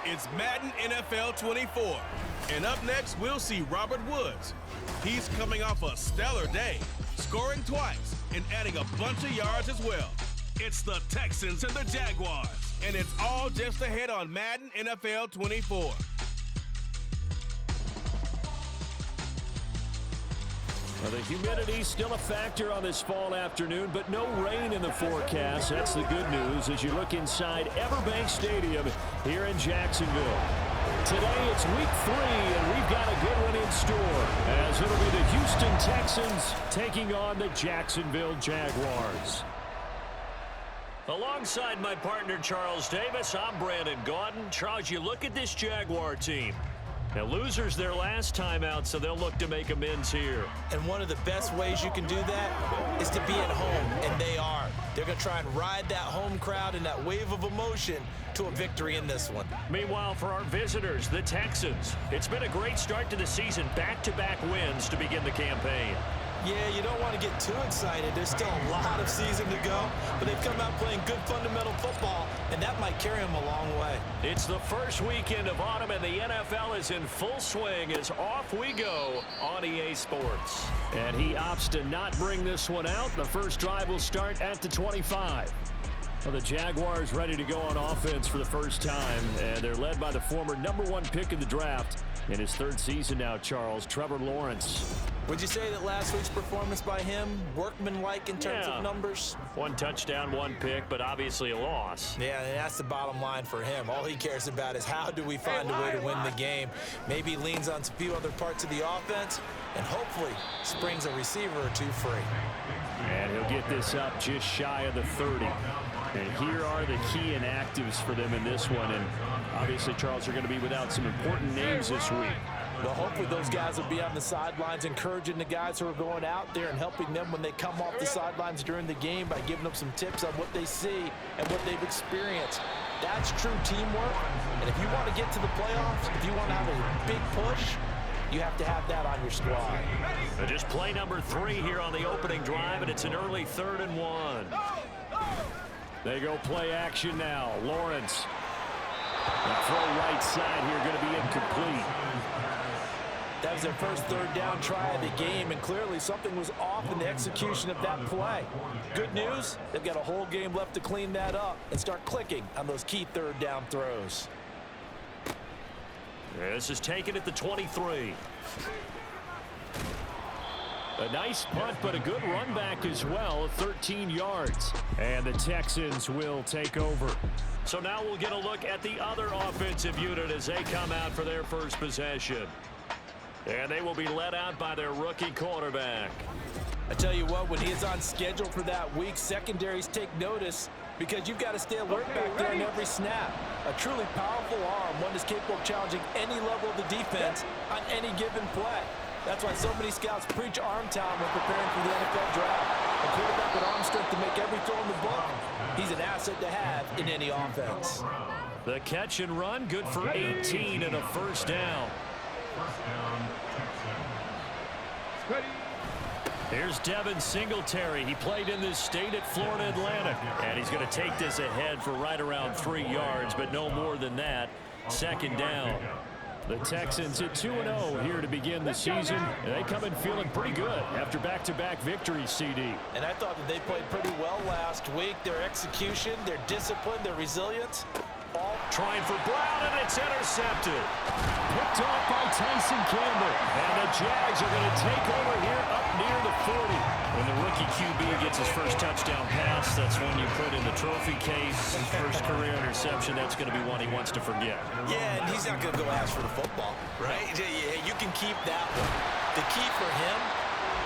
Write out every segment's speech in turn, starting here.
It's Madden NFL 24. And up next, we'll see Robert Woods. He's coming off a stellar day, scoring twice and adding a bunch of yards as well. It's the Texans and the Jaguars, and it's all just ahead on Madden NFL 24. Well, the humidity's still a factor on this fall afternoon, but no rain in the forecast. That's the good news as you look inside Everbank Stadium here in Jacksonville. Today it's week 3, and we've got a good one in store, as it'll be the Houston Texans taking on the Jacksonville Jaguars. Alongside my partner Charles Davis, I'm Brandon Gaudin. Charles, you look at this Jaguar team. Now, losers their last time out, so they'll look to make amends here. And one of the best ways you can do that is to be at home, and they are. They're going to try and ride that home crowd and that wave of emotion to a victory in this one. Meanwhile, for our visitors, the Texans, it's been a great start to the season, back-to-back wins to begin the campaign. Yeah, you don't want to get too excited. There's still a lot of season to go, but they've come out playing good fundamental football, and that might carry them a long way. It's the first weekend of autumn, and the NFL is in full swing as off we go on EA Sports. And he opts to not bring this one out. The first drive will start at the 25. Well, the Jaguars ready to go on offense for the first time, and they're led by the former #1 pick in the draft in his 3rd season now, Charles, Trevor Lawrence. Would you say that last week's performance by him, workmanlike in terms of numbers? 1 touchdown, 1 pick, but obviously a loss. Yeah, and that's the bottom line for him. All he cares about is how do we find a way to win the game. Maybe he leans on a few other parts of the offense and hopefully springs a receiver or 2 free. And he'll get this up just shy of the 30. And here are the key inactives for them in this one. And obviously, Charles, are going to be without some important names this week. Well, hopefully those guys will be on the sidelines encouraging the guys who are going out there and helping them when they come off the sidelines during the game by giving them some tips on what they see and what they've experienced. That's true teamwork. And if you want to get to the playoffs, if you want to have a big push, you have to have that on your squad. Just play number 3 here on the opening drive, and it's an early 3rd and 1. They go play action now. Lawrence. The throw right side here going to be incomplete. That was their first 3rd down try of the game, and clearly something was off in the execution of that play. Good news, they've got a whole game left to clean that up and start clicking on those key 3rd down throws. This is taken at the 23. A nice punt, but a good run back as well, 13 yards. And the Texans will take over. So now we'll get a look at the other offensive unit as they come out for their first possession. And they will be led out by their rookie quarterback. I tell you what, when he is on schedule for that week, secondaries take notice because you've got to stay alert back there in every snap. A truly powerful arm, one that's capable of challenging any level of the defense on any given play. That's why so many scouts preach arm talent when preparing for the NFL draft. A quarterback with arm strength to make every throw in the book, he's an asset to have in any offense. The catch and run, good for 18 and a first down. Here's Devin Singletary. He played in this state at Florida Atlantic. And he's going to take this ahead for right around 3 yards, but no more than that. 2nd down. The Texans at 2-0 here to begin the season. And they come in feeling pretty good after back-to-back victories, CD. And I thought that they played pretty well last week. Their execution, their discipline, their resilience. Ball trying for Brown, and it's intercepted. Picked off by Tyson Campbell. And the Jags are going to take over here up near the 40. When the rookie QB gets his first touchdown pass, that's when you put in the trophy case. First career interception, that's going to be one he wants to forget. Yeah, and he's not going to go ask for the football, right? You can keep that one. The key for him,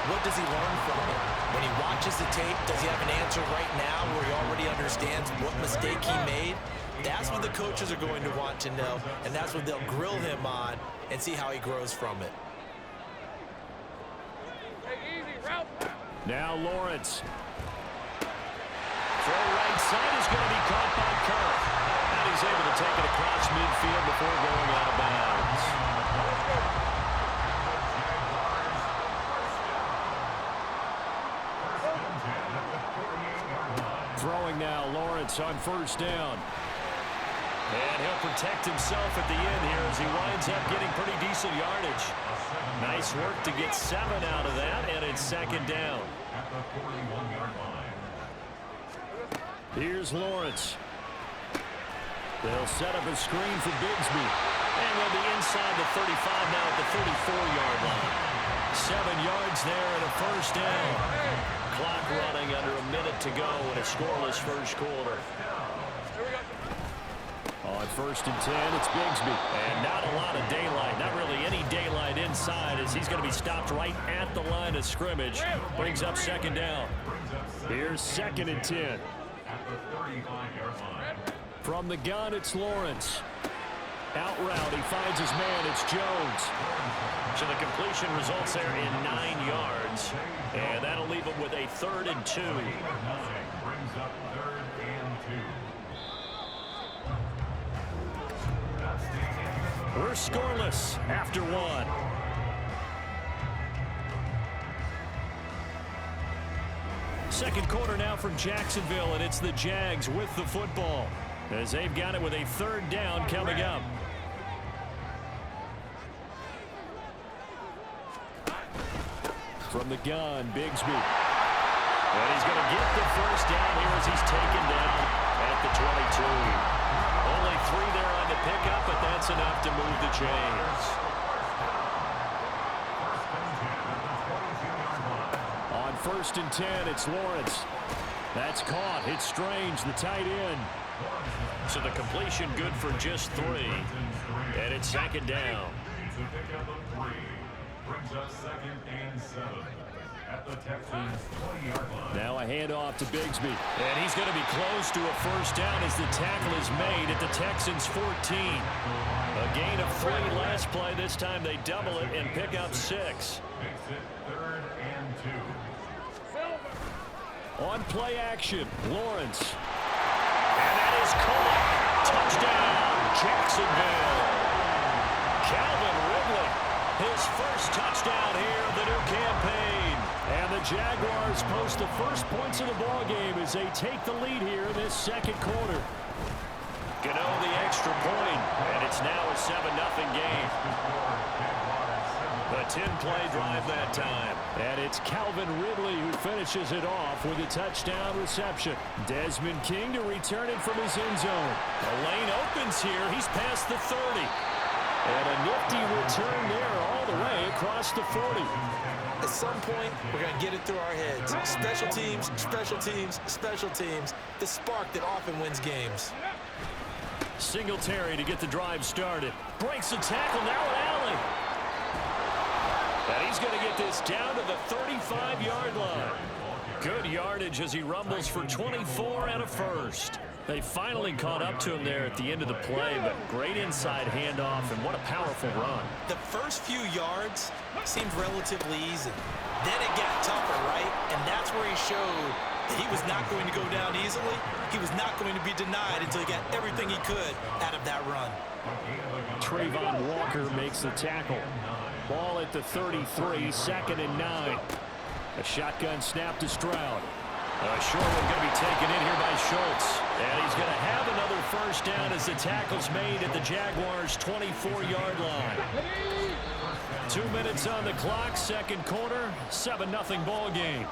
what does he learn from it? When he watches the tape, does he have an answer right now where he already understands what mistake he made? That's what the coaches are going to want to know, and that's what they'll grill him on and see how he grows from it. Now Lawrence. Throw right side is going to be caught by Kirk. And he's able to take it across midfield before going out of bounds. Throwing now, Lawrence on 1st down. And he'll protect himself at the end here as he winds up getting pretty decent yardage. Nice work to get 7 out of that, and it's second down. Here's Lawrence. They'll set up a screen for Bigsby. And they'll be inside the 35 now at the 34-yard line. 7 yards there and a first down. Clock running under a minute to go in a scoreless first quarter. On 1st and 10, it's Bigsby. And not a lot of daylight, not really any daylight inside as he's going to be stopped right at the line of scrimmage. Brings up second down. Here's 2nd and 10. From the gun, it's Lawrence. Out route, he finds his man, it's Jones. So the completion results there in 9 yards. And that'll leave him with a 3rd and 2. We're scoreless after 1. Second quarter now from Jacksonville, and it's the Jags with the football as they've got it with a 3rd down coming up. From the gun, Bigsby. And he's going to get the first down here as he's taken down at the 22. Only 3 there on the pickup, but that's enough to move the chains. On 1st and 10, it's Lawrence. That's caught. It's Strange, the tight end. So the completion good for just 3. And it's second down. Brings up 2nd and 7 at the Texans 20-yard line. Now a handoff to Bigsby. And he's going to be close to a first down as the tackle is made at the Texans 14. A gain of 3 last play. This time they double it and pick up 6. Makes it 3rd and 2. On play action, Lawrence. And that is caught. Touchdown, Jacksonville. Calvin Ridley, his first touchdown here of the new campaign. And the Jaguars post the first points of the ball game as they take the lead here in this second quarter. Gano the extra point, and it's now a 7-0 game. A 10-play drive that time. And it's Calvin Ridley who finishes it off with a touchdown reception. Desmond King to return it from his end zone. The lane opens here. He's past the 30. And a nifty return there all the way across the 40. At some point, we're going to get it through our heads. Special teams, special teams, special teams. The spark that often wins games. Singletary to get the drive started. Breaks the tackle, now an alley. And he's going to get this down to the 35-yard line. Good yardage as he rumbles for 24 and a first. They finally caught up to him there at the end of the play, but great inside handoff, and what a powerful run. The first few yards seemed relatively easy. Then it got tougher, right? And that's where he showed that he was not going to go down easily. He was not going to be denied until he got everything he could out of that run. Trayvon Walker makes the tackle. Ball at the 33, 2nd and 9. A shotgun snap to Stroud. A short one going to be taken in here by Schultz. And he's going to have another first down as the tackle's made at the Jaguars' 24-yard line. 2 minutes on the clock, second quarter, 7-0 ball game.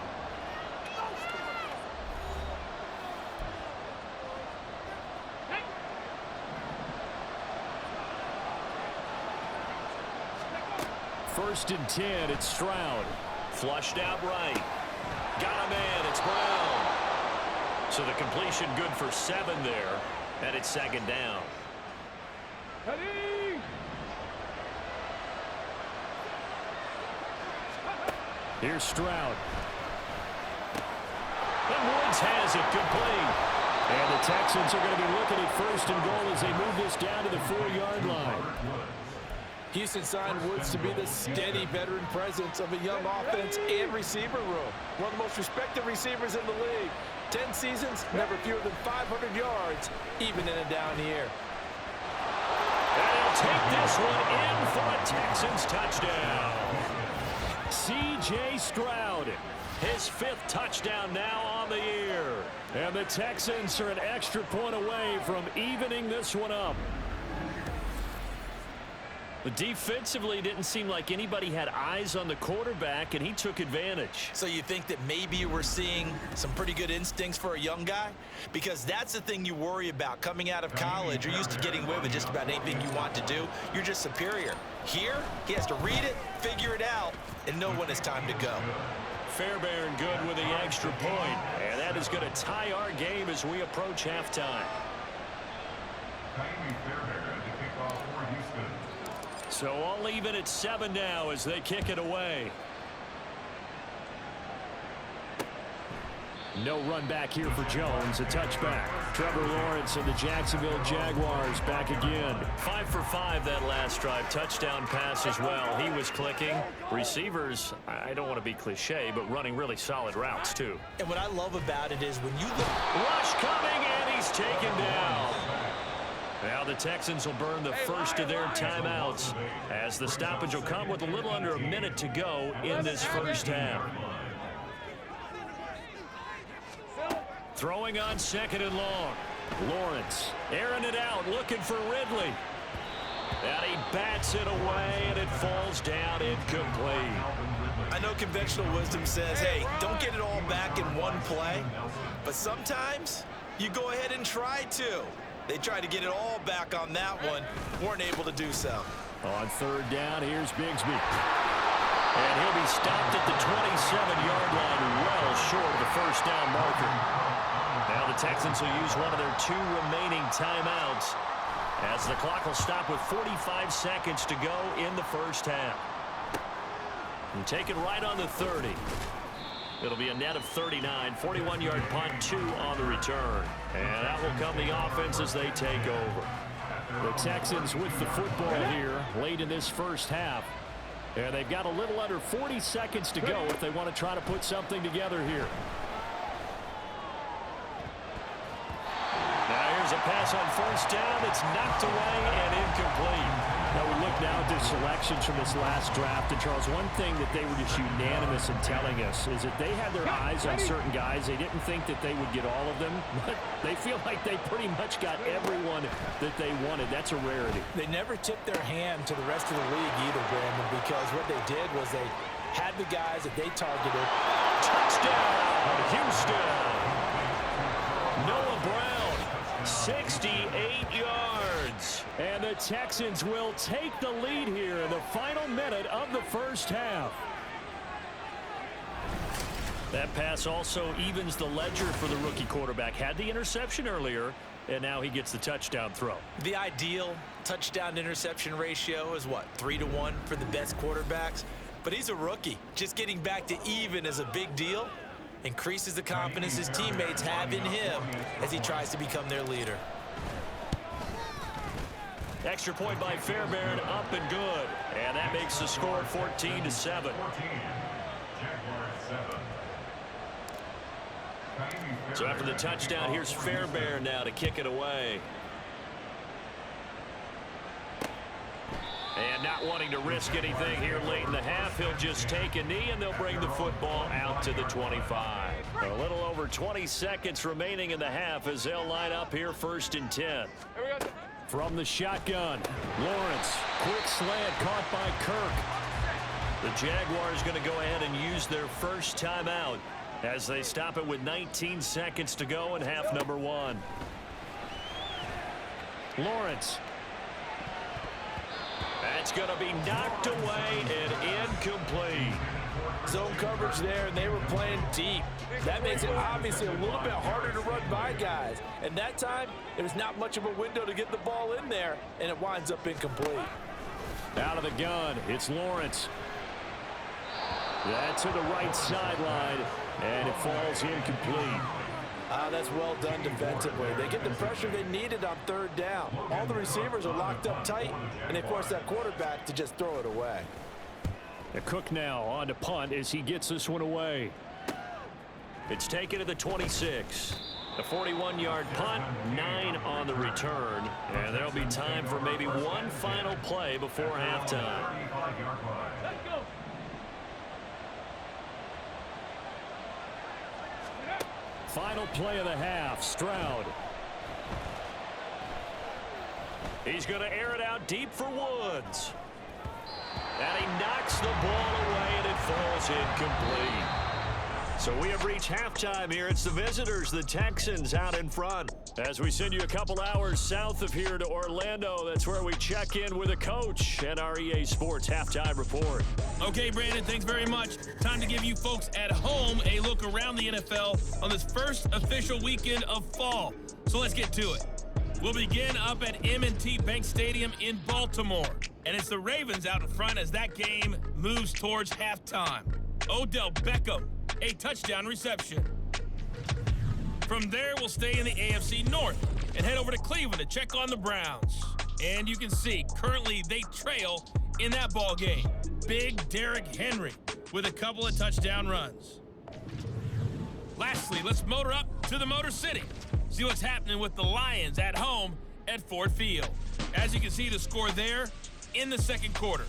First and 10, it's Stroud. Flushed out right. Got a man, it's Brown. So the completion good for 7 there, and it's second down. Here's Stroud. And Woods has it, complete. And the Texans are going to be looking at 1st and goal as they move this down to the 4-yard line. Houston signed Woods to be the steady veteran presence of a young offense and receiver room. One of the most respected receivers in the league. 10 seasons, never fewer than 500 yards, even in a down year. And he'll take this one in for a Texans touchdown. C.J. Stroud, his 5th touchdown now on the year. And the Texans are an extra point away from evening this one up. But defensively, didn't seem like anybody had eyes on the quarterback, and he took advantage. So you think that maybe we're seeing some pretty good instincts for a young guy? Because that's the thing you worry about. Coming out of college, you're used to getting away with just about anything you want to do. You're just superior. Here, he has to read it, figure it out, and know when it's time to go. Fairbairn good with the extra point. And that is going to tie our game as we approach halftime. So all even at 7 now as they kick it away. No run back here for Jones. A touchback. Trevor Lawrence and the Jacksonville Jaguars back again. 5 for 5 that last drive. Touchdown pass as well. He was clicking. Receivers, I don't want to be cliche, but running really solid routes too. And what I love about it is when you look. Rush coming, and he's taken down. Now the Texans will burn the first of their timeouts as the stoppage will come with a little under a minute to go in this first half. Throwing on 2nd and long. Lawrence airing it out, looking for Ridley. And he bats it away, and it falls down incomplete. I know conventional wisdom says, hey, don't get it all back in one play. But sometimes you go ahead and try to. They tried to get it all back on that one. Weren't able to do so. On 3rd down, here's Bigsby. And he'll be stopped at the 27-yard line, well short of the first down marker. Now the Texans will use one of their 2 remaining timeouts as the clock will stop with 45 seconds to go in the first half. And take it right on the 30. It'll be a net of 39, 41-yard punt, 2 on the return. And that will come the offense as they take over. The Texans with the football here late in this first half. And they've got a little under 40 seconds to go if they want to try to put something together here. Now here's a pass on 1st down. It's knocked away and incomplete. Now we look now at the selections from this last draft. And Charles, one thing that they were just unanimous in telling us is that they had their eyes on certain guys. They didn't think that they would get all of them, but they feel like they pretty much got everyone that they wanted. That's a rarity. They never tipped their hand to the rest of the league either, Brandon, because what they did was they had the guys that they targeted. Touchdown, Houston. Noah Brown, 68 yards. And the Texans will take the lead here in the final minute of the first half. That pass also evens the ledger for the rookie quarterback. Had the interception earlier, and now he gets the touchdown throw. The ideal touchdown-interception ratio is what, 3-to-1 for the best quarterbacks? But he's a rookie. Just getting back to even is a big deal. Increases the confidence his teammates have in him as he tries to become their leader. Extra point by Fairbairn, up and good. And that makes the score 14-7. So after the touchdown, here's Fairbairn now to kick it away. And not wanting to risk anything here late in the half, he'll just take a knee, and they'll bring the football out to the 25. A little over 20 seconds remaining in the half as they'll line up here 1st and 10. From the shotgun, Lawrence, quick slant caught by Kirk. The Jaguars going to go ahead and use their first timeout as they stop it with 19 seconds to go in half number 1. Lawrence. That's going to be knocked away and incomplete. Zone coverage there, and they were playing deep. That makes it obviously a little bit harder to run by guys. And that time, there was not much of a window to get the ball in there, and it winds up incomplete. Out of the gun, it's Lawrence. That's to the right sideline, and it falls incomplete. That's well done defensively. They get the pressure they needed on 3rd down. All the receivers are locked up tight, and they force that quarterback to just throw it away. Cook now on to punt as he gets this one away. It's taken to the 26. A 41-yard punt, 9 on the return. And there'll be time for maybe one final play before halftime. Final play of the half, Stroud. He's going to air it out deep for Woods. And he knocks the ball away, and it falls incomplete. So we have reached halftime here. It's the visitors, the Texans, out in front. As we send you a couple hours south of here to Orlando, that's where we check in with a coach and our EA Sports halftime report. Okay, Brandon, thanks very much. Time to give you folks at home a look around the NFL on this first official weekend of fall. So let's get to it. We'll begin up at M&T Bank Stadium in Baltimore. And it's the Ravens out in front as that game moves towards halftime. Odell Beckham, a touchdown reception. From there, we'll stay in the AFC North and head over to Cleveland to check on the Browns. And you can see, currently they trail in that ball game. Big Derrick Henry with a couple of touchdown runs. Lastly, let's motor up to the Motor City. See what's happening with the Lions at home at Ford Field. As you can see, the score there in the second quarter.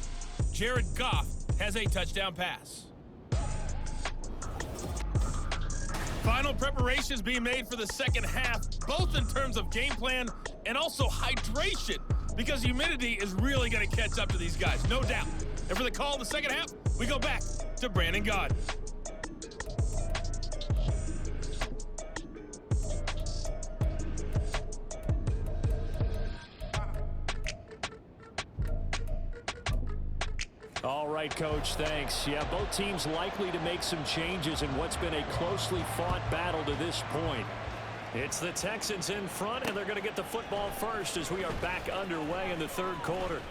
Jared Goff has a touchdown pass. Final preparations being made for the second half, both in terms of game plan and also hydration, because humidity is really going to catch up to these guys, no doubt. And for the call of the second half, we go back to Brandon Gaudin. All right, Coach, thanks. Yeah, both teams likely to make some changes in what's been a closely fought battle to this point. It's the Texans in front, and they're going to get the football first as we are back underway in the third quarter.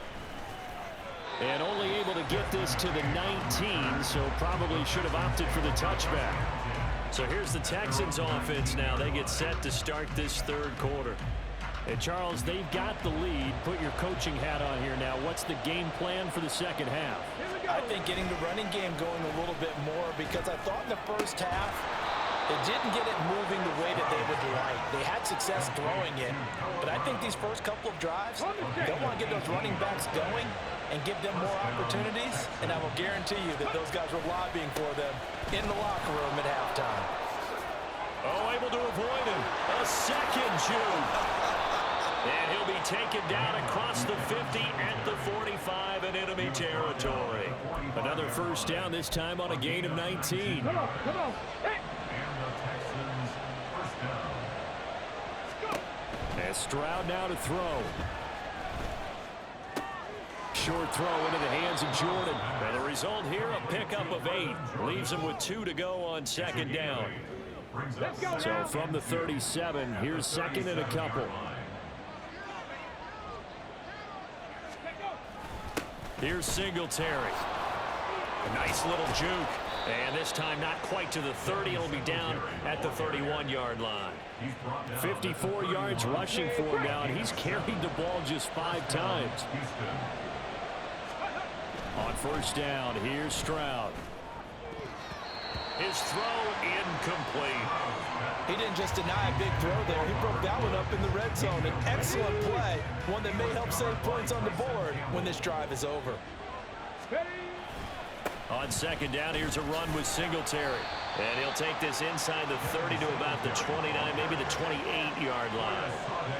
And only able to get this to the 19, so probably should have opted for the touchback. So here's the Texans offense now. They get set to start this third quarter. And Charles, they've got the lead. Put your coaching hat on here now. What's the game plan for the second half? I think getting the running game going a little bit more, because I thought in the first half it didn't get it moving the way that they would like. They had success throwing it, but I think these first couple of drives, they'll want to get those running backs going and give them more opportunities, and I will guarantee you that those guys were lobbying for them in the locker room at halftime. Oh, able to avoid him. A second shoot. And he'll be taken down across the 50 at the 45 in enemy territory. Another first down, this time on a gain of 19. Come on. Hey. And Stroud now to throw. Short throw into the hands of Jordan. And the result here, a pickup of 8. Leaves him with 2 to go on second down. So from the 37, here's second and a couple. Here's Singletary. A nice little juke. And this time not quite to the 30. It'll be down at the 31-yard line. 54 yards rushing for him now, and he's carried the ball just 5 times. On first down, here's Stroud. His throw incomplete. He didn't just deny a big throw there. He broke that one up in the red zone. An excellent play, one that may help save points on the board when this drive is over. On second down, here's a run with Singletary. And he'll take this inside the 30 to about the 29, maybe the 28-yard line.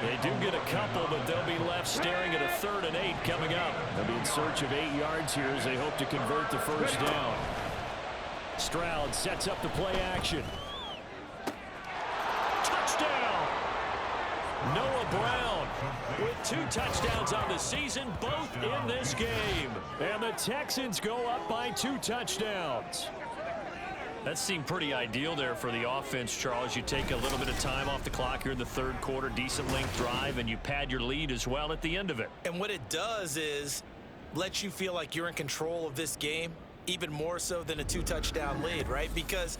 They do get a couple, but they'll be left staring at a 3rd and 8 coming up. They'll be in search of 8 yards here as they hope to convert the first down. Stroud sets up the play action. Touchdown! Noah Brown with 2 touchdowns on the season, both in this game. And the Texans go up by 2 touchdowns. That seemed pretty ideal there for the offense, Charles. You take a little bit of time off the clock here in the third quarter, decent length drive, and you pad your lead as well at the end of it. And what it does is let you feel like you're in control of this game, even more so than a 2-touchdown lead, right? Because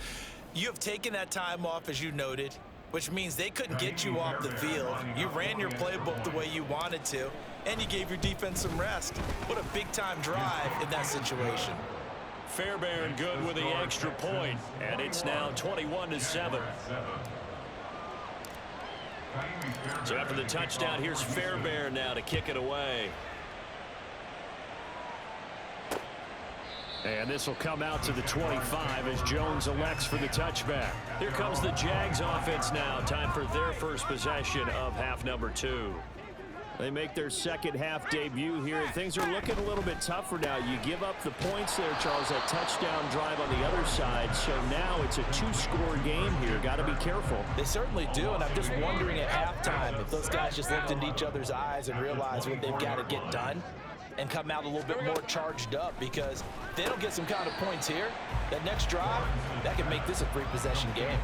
you have taken that time off, as you noted, which means they couldn't get you off the field. You ran your playbook the way you wanted to, and you gave your defense some rest. What a big-time drive in that situation. Fairbairn good with the extra point, and it's now 21-7. So after the touchdown, here's Fairbairn now to kick it away. And this will come out to the 25 as Jones elects for the touchback. Here comes the Jags offense now. Time for their first possession of half number 2. They make their second half debut here. Things are looking a little bit tougher now. You give up the points there, Charles, that touchdown drive on the other side. So now it's a 2-score game here. Got to be careful. They certainly do, and I'm just wondering at halftime if those guys just looked into each other's eyes and realized what they've got to get done and come out a little bit more charged up, because if they don't get some kind of points here, that next drive, that can make this a 3-possession game.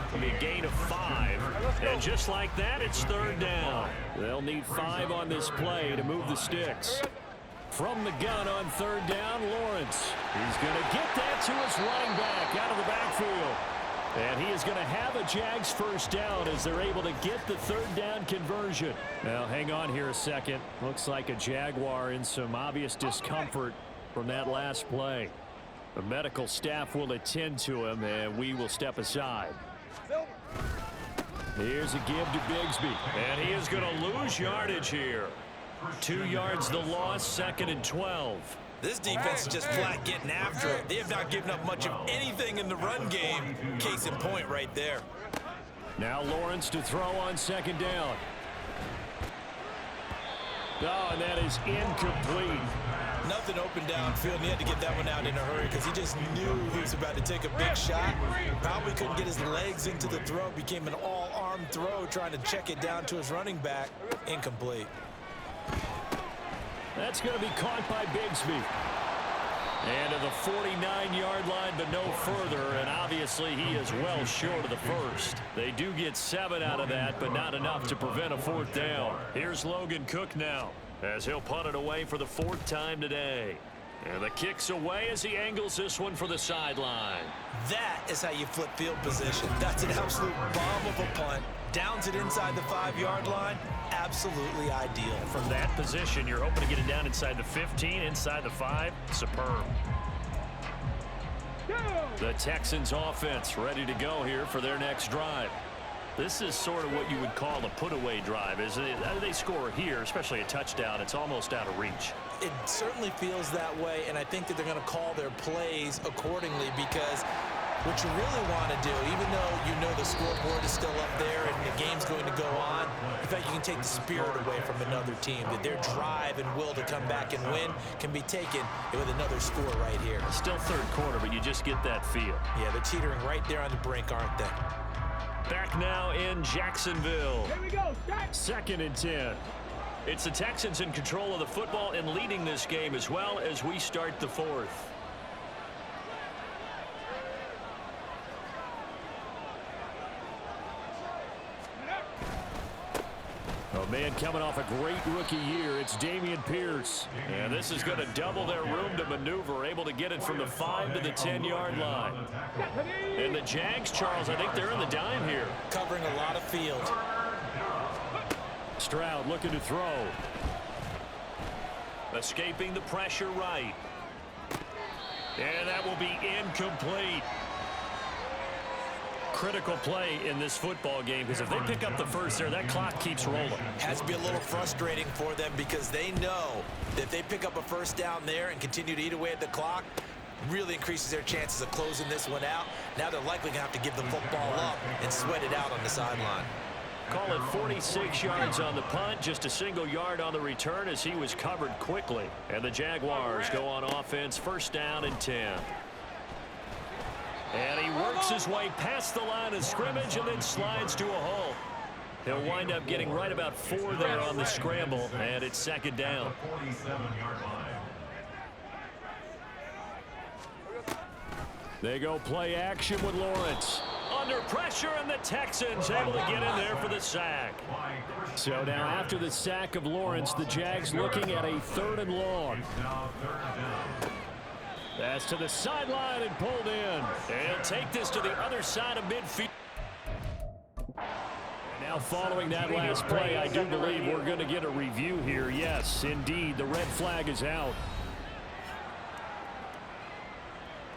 It'll be a gain of 5, and just like that, it's third down. They'll need 5 on this play to move the sticks. From the gun on third down, Lawrence. He's going to get that to his running back out of the backfield. And he is going to have a Jags first down as they're able to get the third down conversion. Now, hang on here a second. Looks like a Jaguar in some obvious discomfort from that last play. The medical staff will attend to him, and we will step aside. Here's a give to Bigsby. And he is going to lose yardage here. 2 yards the loss, 2nd and 12. This defense is just flat getting after it. They have not given up much of anything in the run game. Case in point right there. Now Lawrence to throw on second down. Oh, and that is incomplete. Nothing open downfield, and he had to get that one out in a hurry because he just knew he was about to take a big shot. Probably couldn't get his legs into the throw. Became an all-arm throw, trying to check it down to his running back. Incomplete. That's going to be caught by Bigsby. And to the 49-yard line, but no further, and obviously he is well short of the first. They do get 7 out of that, but not enough to prevent a 4th down. Here's Logan Cook now, as he'll punt it away for the 4th time today. And the kick's away as he angles this one for the sideline. That is how you flip field position. That's an absolute bomb of a punt. Downs it inside the 5-yard line. Absolutely ideal. From that position, you're hoping to get it down inside the 15, inside the 5. Superb. The Texans offense ready to go here for their next drive. This is sort of what you would call a put-away drive, isn't it? They score here, especially a touchdown. It's almost out of reach. It certainly feels that way, and I think that they're going to call their plays accordingly, because what you really want to do, even though you know the scoreboard is still up there and the game's going to go on, in fact, you can take the spirit away from another team, that their drive and will to come back and win can be taken with another score right here. Still third quarter, but you just get that feel. Yeah, they're teetering right there on the brink, aren't they? Back now in Jacksonville. Here we go, 2nd and 10. It's the Texans in control of the football and leading this game as well as we start the 4th. A man coming off a great rookie year, it's Dameon Pierce. And this is going to double their room to maneuver, able to get it from the 5 to the 10-yard line. And the Jags, Charles, I think they're in the dime here. Covering a lot of field. Stroud looking to throw. Escaping the pressure right. And that will be incomplete. Critical play in this football game, because if they pick up the first there, that clock keeps rolling. Has to be a little frustrating for them, because they know that if they pick up a first down there and continue to eat away at the clock, really increases their chances of closing this one out. Now they're likely going to have to give the football up and sweat it out on the sideline. Call it 46 yards on the punt, just a single yard on the return as he was covered quickly. And the Jaguars go on offense, 1st down and 10. And he works his way past the line of scrimmage and then slides to a hole. He'll wind up getting right about 4 there on the scramble, and it's 2nd down. They go play action with Lawrence. Under pressure, and the Texans able to get in there for the sack. So now after the sack of Lawrence, the Jags looking at a 3rd and long. That's to the sideline and pulled in. They'll take this to the other side of midfield. Now following that last play, I do believe we're going to get a review here. Yes, indeed, the red flag is out.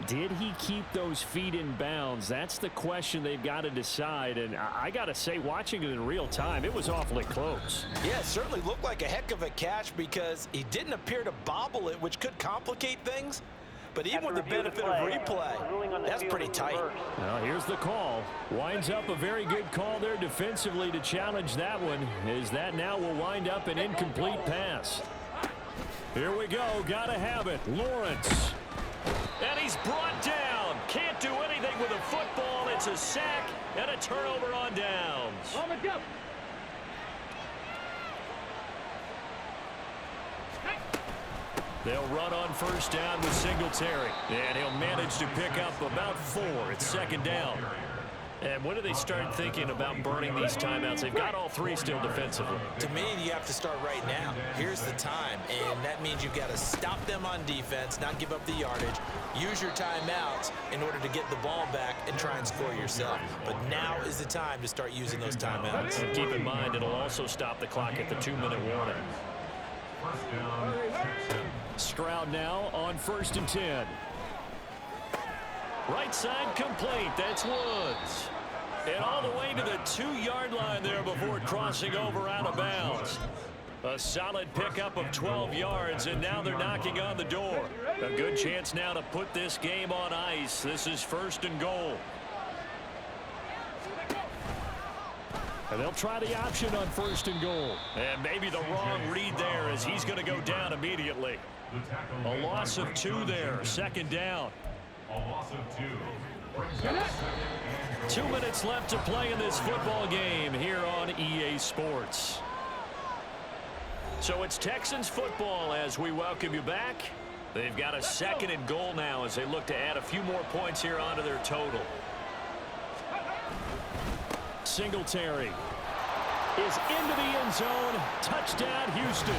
Did he keep those feet in bounds? That's the question they've got to decide. And I got to say, watching it in real time, it was awfully close. Yeah, it certainly looked like a heck of a catch, because he didn't appear to bobble it, which could complicate things. But even with the benefit of replay, that's pretty tight. Well, here's the call. Winds up a very good call there defensively to challenge that one, as that now will wind up an incomplete pass. Here we go. Got to have it. Lawrence. And he's brought down. Can't do anything with a football. It's a sack and a turnover on downs. They'll run on first down with Singletary. And he'll manage to pick up about 4. It's second down. And when do they start thinking about burning these timeouts? They've got all 3 still defensively. To me, you have to start right now. Here's the time, and that means you've got to stop them on defense, not give up the yardage, use your timeouts in order to get the ball back and try and score yourself. But now is the time to start using those timeouts. And keep in mind, it'll also stop the clock at the 2-minute warning. Stroud now on 1st and 10. Right side complete. That's Woods. And all the way to the 2-yard line there before crossing over out of bounds. A solid pickup of 12 yards, and now they're knocking on the door. A good chance now to put this game on ice. This is 1st and goal. And they'll try the option on 1st and goal. And maybe the wrong read there, as he's going to go down immediately. A loss of 2 there. 2nd down. A loss of 2. 2 minutes left to play in this football game here on EA Sports. So it's Texans football as we welcome you back. They've got a 2nd and goal now as they look to add a few more points here onto their total. Singletary is into the end zone. Touchdown, Houston.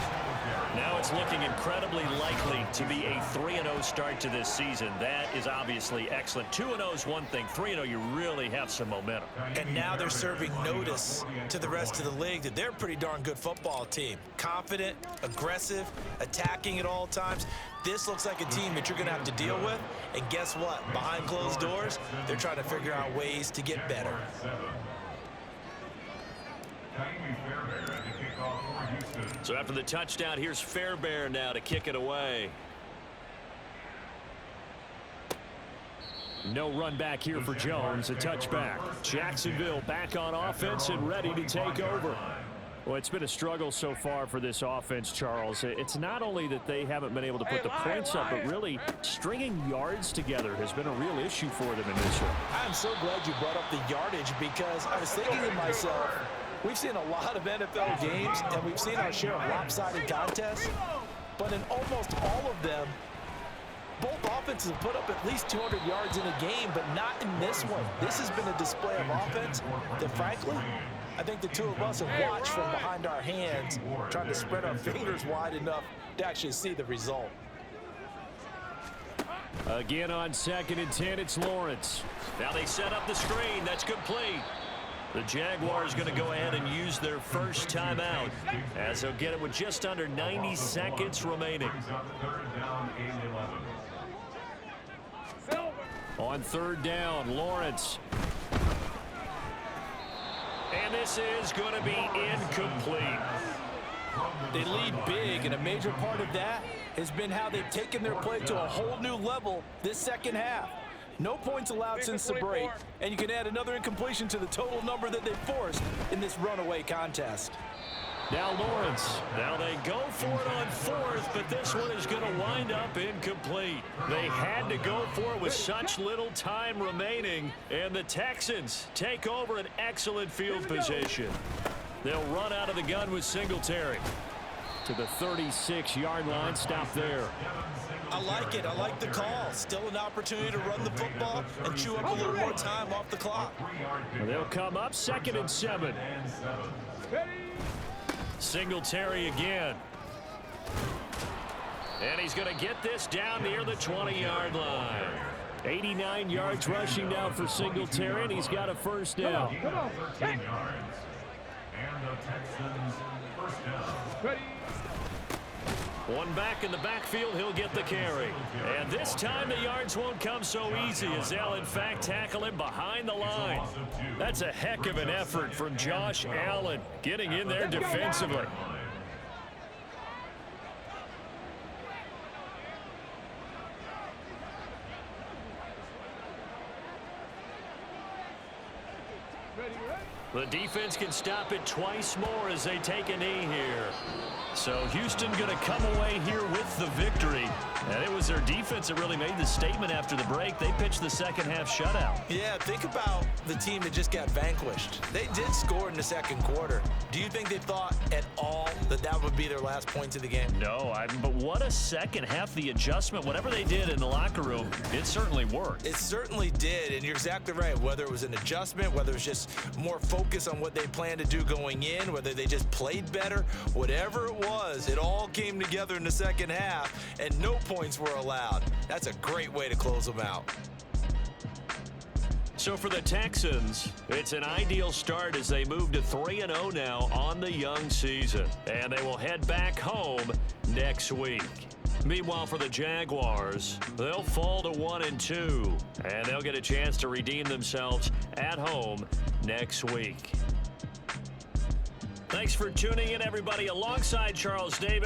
Now it's looking incredibly likely to be a 3-0 start to this season. That is obviously excellent. 2-0 is one thing. 3-0, you really have some momentum. And now they're serving notice to the rest of the league that they're a pretty darn good football team. Confident, aggressive, attacking at all times. This looks like a team that you're going to have to deal with. And guess what? Behind closed doors, they're trying to figure out ways to get better. So after the touchdown, here's Fairbairn now to kick it away. No run back here for Jones. A touchback. Jacksonville back on offense and ready to take over. Well, it's been a struggle so far for this offense, Charles. It's not only that they haven't been able to put the points up, but really stringing yards together has been a real issue for them in this one. I'm so glad you brought up the yardage, because I was thinking to myself, we've seen a lot of NFL games, and we've seen our share of lopsided contests, but in almost all of them, both offenses have put up at least 200 yards in a game, but not in this one. This has been a display of offense that, frankly, I think the two of us have watched from behind our hands, trying to spread our fingers wide enough to actually see the result. Again on 2nd and 10, it's Lawrence. Now they set up the screen. That's complete. The Jaguars going to go ahead and use their first timeout, as they'll get it with just under 90 seconds remaining. On 3rd down, Lawrence. And this is going to be incomplete. They lead big, and a major part of that has been how they've taken their play to a whole new level this second half. No points allowed since the break, and you can add another incompletion to the total number that they forced in this runaway contest. Now Lawrence. Now they go for it on 4th, but this one is going to wind up incomplete. They had to go for it with such little time remaining, and the Texans take over an excellent field position. They'll run out of the gun with Singletary to the 36-yard line. Stop there. I like it. I like the call. Still an opportunity to run the football and chew up a little more time off the clock. They'll come up 2nd and 7. Singletary again. And he's going to get this down near the 20-yard line. 89 yards rushing down for Singletary, and he's got a first down. 13 yards. And the Texans first down. One back in the backfield, he'll get the carry. And this time the yards won't come so easy, as they'll in fact tackle him behind the line. That's a heck of an effort from Josh Allen, getting in there defensively. The defense can stop it twice more as they take a knee here. So Houston going to come away here with the victory. And it was their defense that really made the statement after the break. They pitched the second half shutout. Yeah, think about the team that just got vanquished. They did score in the second quarter. Do you think they thought at all that that would be their last points of the game? No, but what a second half. The adjustment, whatever they did in the locker room, it certainly worked. It certainly did, and you're exactly right. Whether it was an adjustment, whether it was just more focus on what they planned to do going in, whether they just played better, whatever it was, it all came together in the second half, and no points were allowed. That's a great way to close them out. So for the Texans, it's an ideal start as they move to 3-0 now on the young season. And they will head back home next week. Meanwhile, for the Jaguars, they'll fall to 1-2. And they'll get a chance to redeem themselves at home next week. Thanks for tuning in, everybody. Alongside Charles Davis.